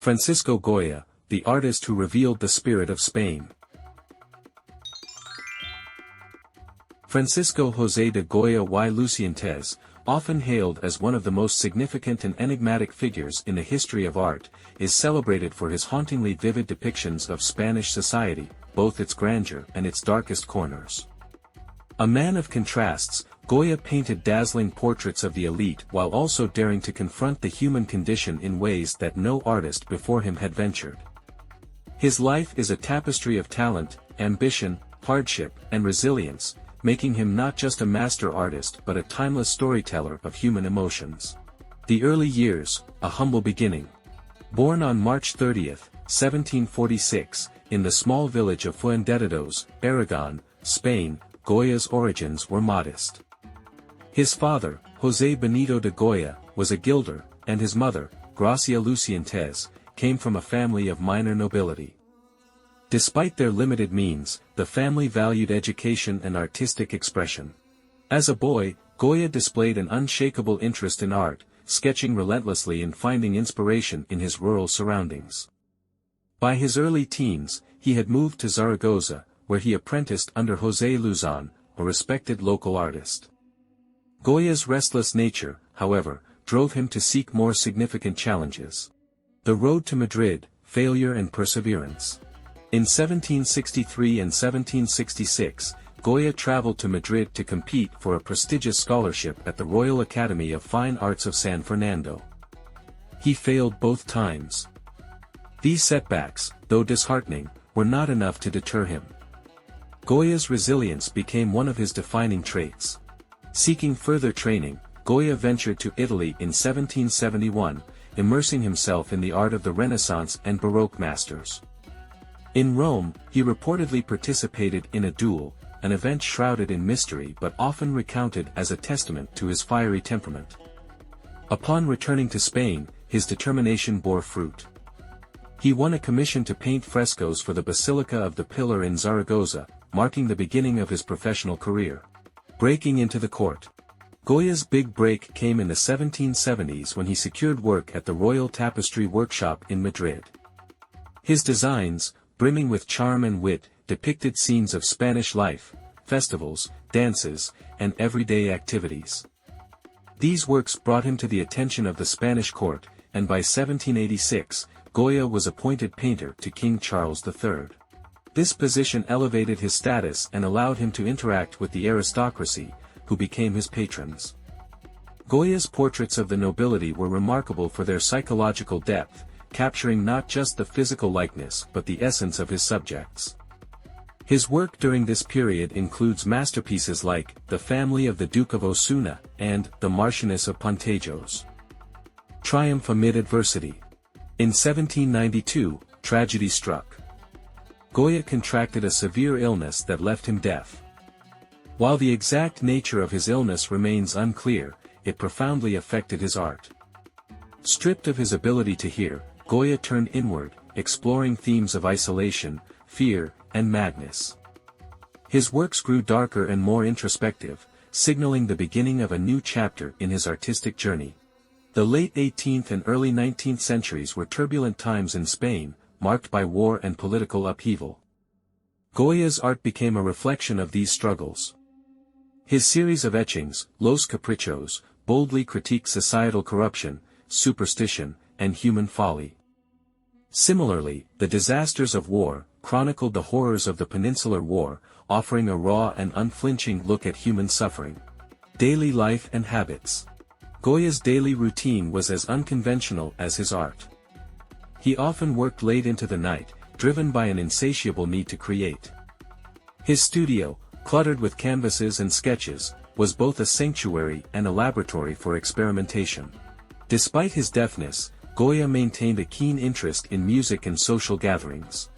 Francisco Goya, the artist who revealed the spirit of Spain. Francisco José de Goya y Lucientes, often hailed as one of the most significant and enigmatic figures in the history of art, is celebrated for his hauntingly vivid depictions of Spanish society, both its grandeur and its darkest corners. A man of contrasts, Goya painted dazzling portraits of the elite while also daring to confront the human condition in ways that no artist before him had ventured. His life is a tapestry of talent, ambition, hardship, and resilience, making him not just a master artist but a timeless storyteller of human emotions. The early years, a humble beginning. Born on March 30, 1746, in the small village of Fuenterrados, Aragon, Spain, Goya's origins were modest. His father, José Benito de Goya, was a gilder, and his mother, Gracia Lucientes, came from a family of minor nobility. Despite their limited means, the family valued education and artistic expression. As a boy, Goya displayed an unshakable interest in art, sketching relentlessly and finding inspiration in his rural surroundings. By his early teens, he had moved to Zaragoza, where he apprenticed under José Luzon, a respected local artist. Goya's restless nature, however, drove him to seek more significant challenges. The road to Madrid, failure and perseverance. In 1763 and 1766, Goya traveled to Madrid to compete for a prestigious scholarship at the Royal Academy of Fine Arts of San Fernando. He failed both times. These setbacks, though disheartening, were not enough to deter him. Goya's resilience became one of his defining traits. Seeking further training, Goya ventured to Italy in 1771, immersing himself in the art of the Renaissance and Baroque masters. In Rome, he reportedly participated in a duel, an event shrouded in mystery but often recounted as a testament to his fiery temperament. Upon returning to Spain, his determination bore fruit. He won a commission to paint frescoes for the Basilica of the Pillar in Zaragoza, marking the beginning of his professional career. Breaking into the court. Goya's big break came in the 1770s when he secured work at the Royal Tapestry Workshop in Madrid. His designs, brimming with charm and wit, depicted scenes of Spanish life, festivals, dances, and everyday activities. These works brought him to the attention of the Spanish court, and by 1786, Goya was appointed painter to King Charles III. This position elevated his status and allowed him to interact with the aristocracy, who became his patrons. Goya's portraits of the nobility were remarkable for their psychological depth, capturing not just the physical likeness but the essence of his subjects. His work during this period includes masterpieces like The Family of the Duke of Osuna and The Marchioness of Pontajos. Triumph amid adversity. In 1792, tragedy struck. Goya contracted a severe illness that left him deaf. While the exact nature of his illness remains unclear, it profoundly affected his art. Stripped of his ability to hear, Goya turned inward, exploring themes of isolation, fear, and madness. His works grew darker and more introspective, signaling the beginning of a new chapter in his artistic journey. The late 18th and early 19th centuries were turbulent times in Spain, marked by war and political upheaval. Goya's art became a reflection of these struggles. His series of etchings, Los Caprichos, boldly critiqued societal corruption, superstition, and human folly. Similarly, The Disasters of War chronicled the horrors of the Peninsular War, offering a raw and unflinching look at human suffering. Daily life and habits. Goya's daily routine was as unconventional as his art. He often worked late into the night, driven by an insatiable need to create. His studio, cluttered with canvases and sketches, was both a sanctuary and a laboratory for experimentation. Despite his deafness, Goya maintained a keen interest in music and social gatherings.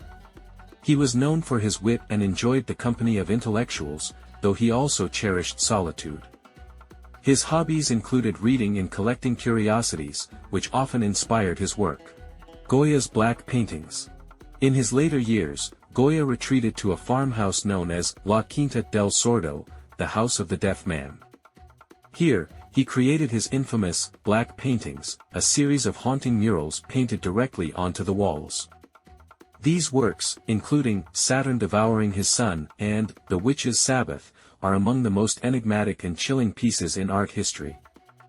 He was known for his wit and enjoyed the company of intellectuals, though he also cherished solitude. His hobbies included reading and collecting curiosities, which often inspired his work. Goya's black paintings. In his later years, Goya retreated to a farmhouse known as La Quinta del Sordo, the House of the Deaf Man. Here, He created his infamous black paintings, a series of haunting murals painted directly onto the walls. These works, including Saturn Devouring His Son and The Witch's Sabbath, are among the most enigmatic and chilling pieces in art history.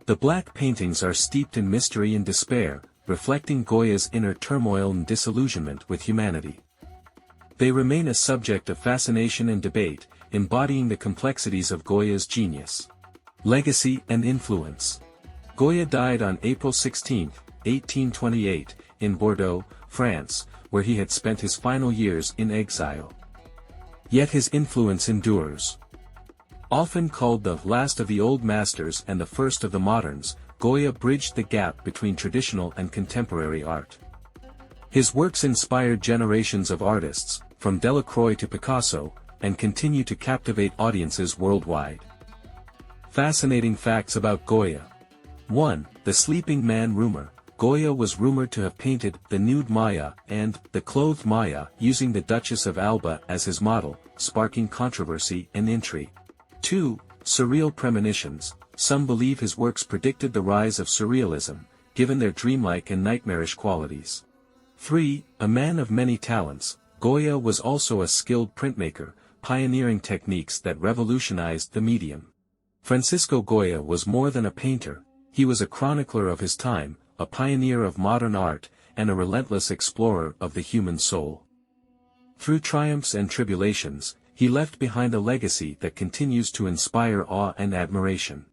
The black paintings are steeped in mystery and despair, reflecting Goya's inner turmoil and disillusionment with humanity. They remain a subject of fascination and debate, embodying the complexities of Goya's genius. Legacy and influence. Goya died on April 16, 1828, in Bordeaux, France, where he had spent his final years in exile. Yet his influence endures. Often called the last of the old masters and the first of the moderns, Goya bridged the gap between traditional and contemporary art. His works inspired generations of artists, from Delacroix to Picasso, and continue to captivate audiences worldwide. Fascinating facts about Goya. 1. The sleeping man rumor. Goya was rumored to have painted the nude Maya and the clothed Maya using the Duchess of Alba as his model, sparking controversy and intrigue. 2. Surreal premonitions. Some believe his works predicted the rise of surrealism, given their dreamlike and nightmarish qualities. 3. A man of many talents, Goya was also a skilled printmaker, pioneering techniques that revolutionized the medium. Francisco Goya was more than a painter, he was a chronicler of his time, a pioneer of modern art, and a relentless explorer of the human soul. Through triumphs and tribulations, he left behind a legacy that continues to inspire awe and admiration.